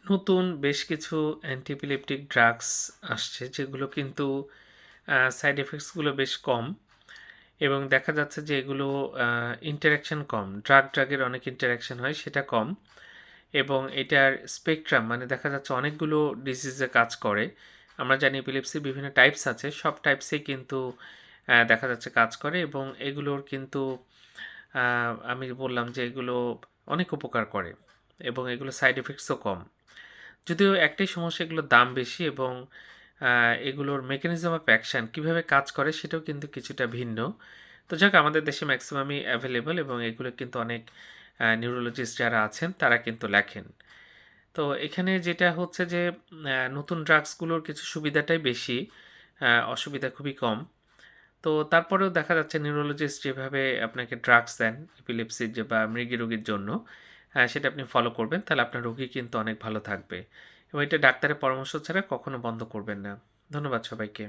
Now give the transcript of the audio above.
নতুন বেশ কিছু অ্যান্টিপিলেপটিক ড্রাগস আসছে যেগুলো কিন্তু সাইড এফেক্টসগুলো বেশ কম এবং দেখা যাচ্ছে যে এগুলো ইন্টারাকশন কম। ড্রাগের অনেক ইন্টারাকশন হয়, সেটা কম এবং এটার স্পেকট্রাম মানে দেখা যাচ্ছে অনেকগুলো ডিজিজে কাজ করে। আমরা জানি এপিলেপসির বিভিন্ন টাইপস আছে, সব টাইপসেই কিন্তু দেখা যাচ্ছে কাজ করে এবং এগুলোর কিন্তু আমি বললাম যে এগুলো অনেক উপকার করে এবং এগুলো সাইড এফেক্টসও কম। যদিও একটাই সমস্যা, এগুলোর দাম বেশি এবং এগুলোর মেকানিজম অফ অ্যাকশান কীভাবে কাজ করে সেটাও কিন্তু কিছুটা ভিন্ন। তো যাক, আমাদের দেশে ম্যাক্সিমামই অ্যাভেলেবল এবং এগুলো কিন্তু অনেক নিউরোলজিস্ট যারা আছেন তারা কিন্তু লেখেন। তো এখানে যেটা হচ্ছে যে নতুন ড্রাগসগুলোর কিছু সুবিধাটাই বেশি, অসুবিধা খুবই কম। তো তারপরেও দেখা যাচ্ছে নিউরোলজিস্ট যেভাবে আপনাকে ড্রাগস দেন এপিলেপসির যে বা মৃগী রোগীর জন্য, সেটা আপনি ফলো করবেন, তাহলে আপনার রোগী কিন্তু অনেক ভালো থাকবে এবং এটা ডাক্তারের পরামর্শ ছাড়া কখনো বন্ধ করবেন না। ধন্যবাদ সবাইকে।